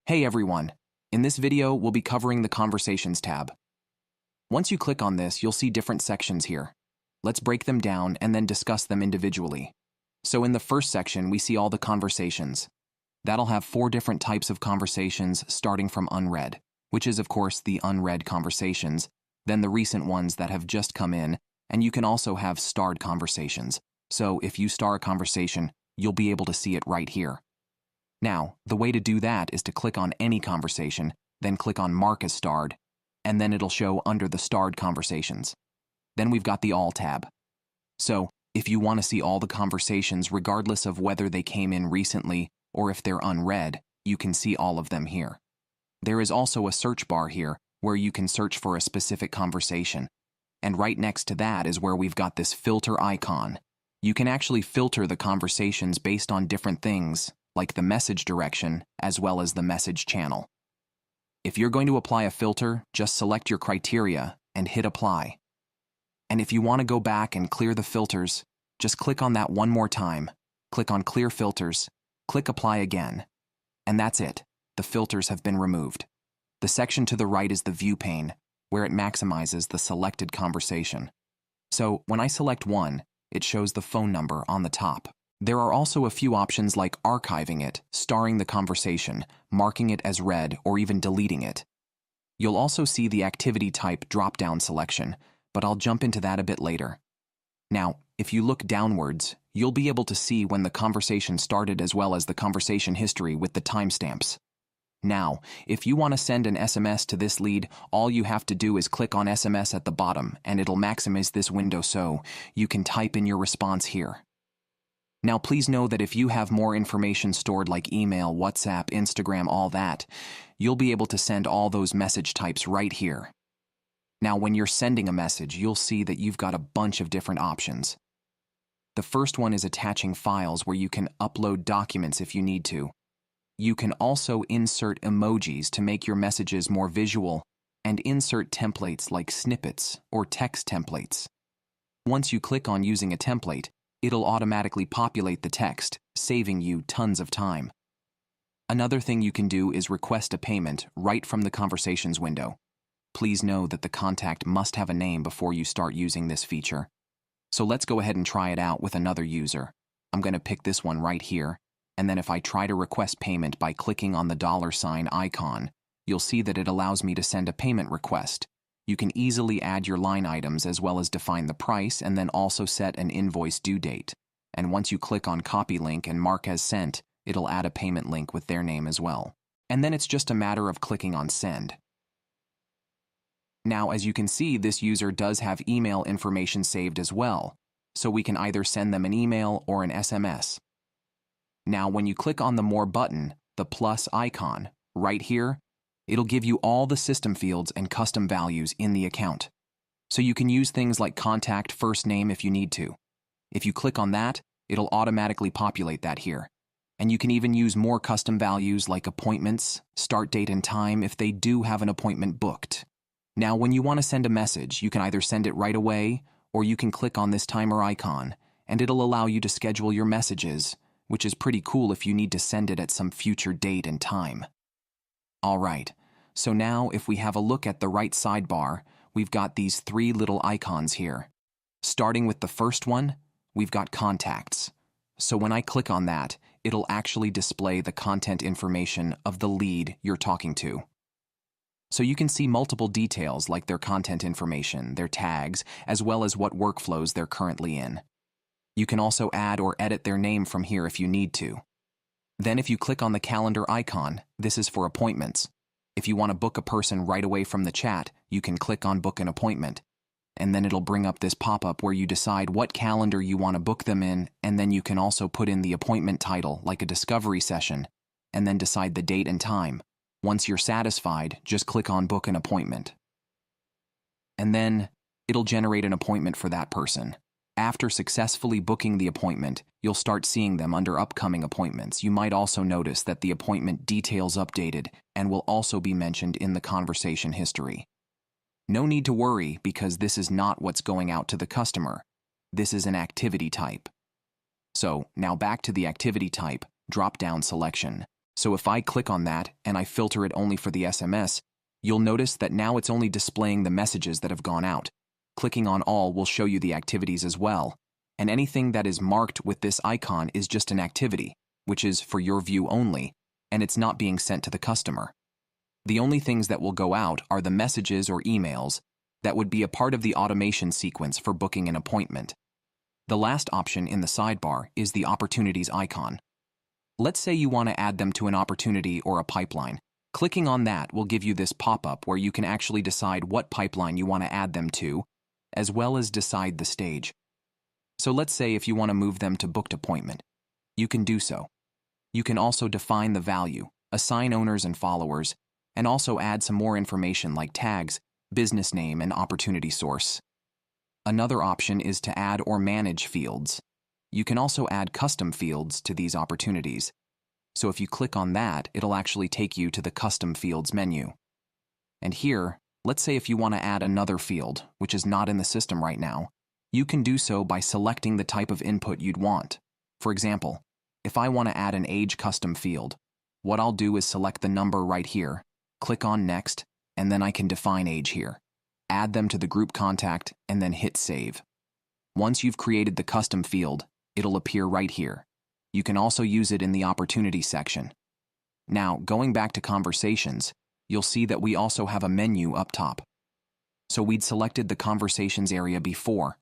Hey everyone! In this video, we'll be covering the Conversations tab. Once you click on this, you'll see different sections here. Let's break them down and then discuss them individually. So in the first section, we see all the conversations. That'll have 4 different types of conversations starting from unread, which is of course the unread conversations, then the recent ones that have just come in, and you can also have starred conversations. So if you star a conversation, you'll be able to see it right here. Now, the way to do that is to click on any conversation, then click on Mark as Starred, and then it'll show under the starred conversations. Then we've got the All tab. So, if you want to see all the conversations regardless of whether they came in recently or if they're unread, you can see all of them here. There is also a search bar here where you can search for a specific conversation. And right next to that is where we've got this filter icon. You can actually filter the conversations based on different things, like the message direction, as well as the message channel. If you're going to apply a filter, just select your criteria and hit apply. And if you want to go back and clear the filters, just click on that one more time, click on clear filters, click apply again. And that's it, the filters have been removed. The section to the right is the view pane, where it maximizes the selected conversation. So when I select one, it shows the phone number on the top. There are also a few options like archiving it, starring the conversation, marking it as read, or even deleting it. You'll also see the activity type drop-down selection, but I'll jump into that a bit later. Now, if you look downwards, you'll be able to see when the conversation started as well as the conversation history with the timestamps. Now, if you want to send an SMS to this lead, all you have to do is click on SMS at the bottom, and it'll maximize this window so you can type in your response here. Now please know that if you have more information stored like email, WhatsApp, Instagram, all that, you'll be able to send all those message types right here. Now when you're sending a message, you'll see that you've got a bunch of different options. The first one is attaching files where you can upload documents if you need to. You can also insert emojis to make your messages more visual and insert templates like snippets or text templates. Once you click on using a template, it'll automatically populate the text, saving you tons of time. Another thing you can do is request a payment right from the Conversations window. Please know that the contact must have a name before you start using this feature. So let's go ahead and try it out with another user. I'm going to pick this one right here, and then if I try to request payment by clicking on the $ icon, you'll see that it allows me to send a payment request. You can easily add your line items as well as define the price and then also set an invoice due date. And once you click on copy link and mark as sent, it'll add a payment link with their name as well. And then it's just a matter of clicking on send. Now, as you can see, this user does have email information saved as well, so we can either send them an email or an SMS. Now, when you click on the More button, the plus icon, right here, it'll give you all the system fields and custom values in the account. So you can use things like contact first name if you need to. If you click on that, it'll automatically populate that here. And you can even use more custom values like appointments, start date and time if they do have an appointment booked. Now, when you want to send a message, you can either send it right away or you can click on this timer icon and it'll allow you to schedule your messages, which is pretty cool if you need to send it at some future date and time. Alright, so now if we have a look at the right sidebar, we've got these 3 little icons here. Starting with the first one, we've got contacts. So when I click on that, it'll actually display the contact information of the lead you're talking to. So you can see multiple details like their contact information, their tags, as well as what workflows they're currently in. You can also add or edit their name from here if you need to. Then if you click on the calendar icon, this is for appointments. If you want to book a person right away from the chat, you can click on Book an Appointment. And then it'll bring up this pop-up where you decide what calendar you want to book them in, and then you can also put in the appointment title, like a discovery session, and then decide the date and time. Once you're satisfied, just click on Book an Appointment. And then it'll generate an appointment for that person. After successfully booking the appointment, you'll start seeing them under upcoming appointments. You might also notice that the appointment details updated and will also be mentioned in the conversation history. No need to worry because this is not what's going out to the customer. This is an activity type. So now back to the activity type, drop-down selection. So if I click on that and I filter it only for the SMS, you'll notice that now it's only displaying the messages that have gone out. Clicking on all will show you the activities as well. And anything that is marked with this icon is just an activity, which is for your view only, and it's not being sent to the customer. The only things that will go out are the messages or emails that would be a part of the automation sequence for booking an appointment. The last option in the sidebar is the opportunities icon. Let's say you want to add them to an opportunity or a pipeline. Clicking on that will give you this pop-up where you can actually decide what pipeline you want to add them to, as well as decide the stage. So let's say if you want to move them to booked appointment, you can do so. You can also define the value, assign owners and followers, and also add some more information like tags, business name, and opportunity source. Another option is to add or manage fields. You can also add custom fields to these opportunities. So if you click on that, it'll actually take you to the custom fields menu. And here, let's say if you want to add another field, which is not in the system right now, you can do so by selecting the type of input you'd want. For example, if I want to add an age custom field, what I'll do is select the number right here, click on Next, and then I can define age here. Add them to the group contact, and then hit Save. Once you've created the custom field, it'll appear right here. You can also use it in the opportunity section. Now, going back to conversations, you'll see that we also have a menu up top. So we'd selected the conversations area before.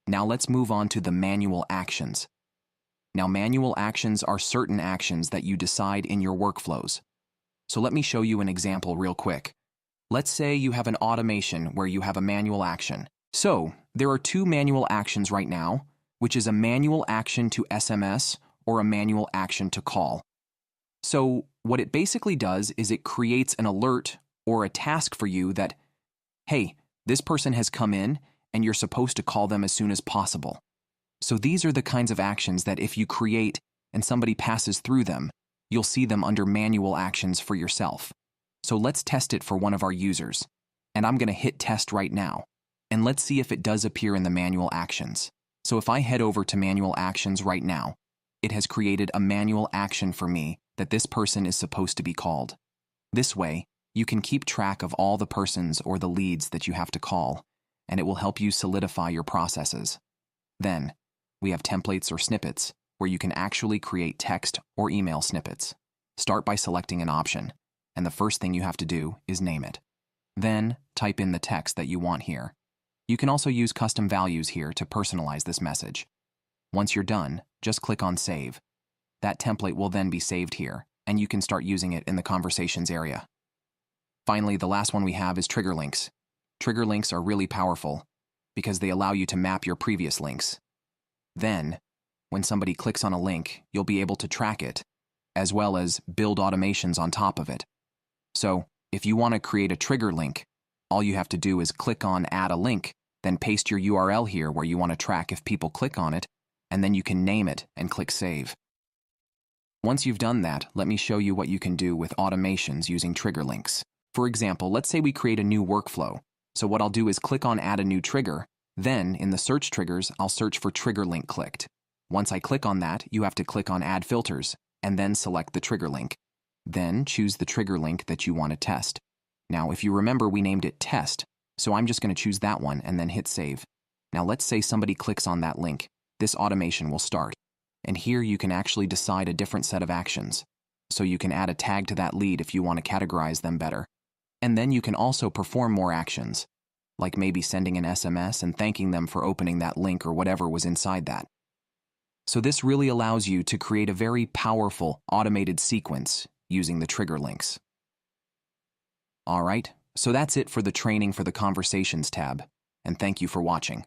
Now let's move on to the manual actions. Now, manual actions are certain actions that you decide in your workflows. So let me show you an example real quick. Let's say you have an automation where you have a manual action. So there are two manual actions right now, which is a manual action to SMS or a manual action to call. So what it basically does is it creates an alert or a task for you that, hey, this person has come in and you're supposed to call them as soon as possible. So these are the kinds of actions that if you create and somebody passes through them, you'll see them under manual actions for yourself. So let's test it for one of our users. And I'm going to hit test right now. And let's see if it does appear in the manual actions. So if I head over to manual actions right now, it has created a manual action for me that this person is supposed to be called. This way, you can keep track of all the persons or the leads that you have to call, and it will help you solidify your processes. Then, we have templates or snippets, where you can actually create text or email snippets. Start by selecting an option, and the first thing you have to do is name it. Then, type in the text that you want here. You can also use custom values here to personalize this message. Once you're done, just click on Save. That template will then be saved here, and you can start using it in the conversations area. Finally, the last one we have is trigger links. Trigger links are really powerful because they allow you to map your previous links. Then, when somebody clicks on a link, you'll be able to track it, as well as build automations on top of it. So, if you want to create a trigger link, all you have to do is click on Add a Link, then paste your URL here where you want to track if people click on it, and then you can name it and click Save. Once you've done that, let me show you what you can do with automations using trigger links. For example, let's say we create a new workflow. So what I'll do is click on Add a New Trigger, then in the search triggers, I'll search for trigger link clicked. Once I click on that, you have to click on Add Filters, and then select the trigger link. Then choose the trigger link that you want to test. Now, if you remember, we named it Test, so I'm just going to choose that one and then hit Save. Now let's say somebody clicks on that link. This automation will start. And here you can actually decide a different set of actions. So you can add a tag to that lead if you want to categorize them better. And then you can also perform more actions, like maybe sending an SMS and thanking them for opening that link or whatever was inside that. So this really allows you to create a very powerful automated sequence using the trigger links. All right, so that's it for the training for the Conversations tab, and thank you for watching.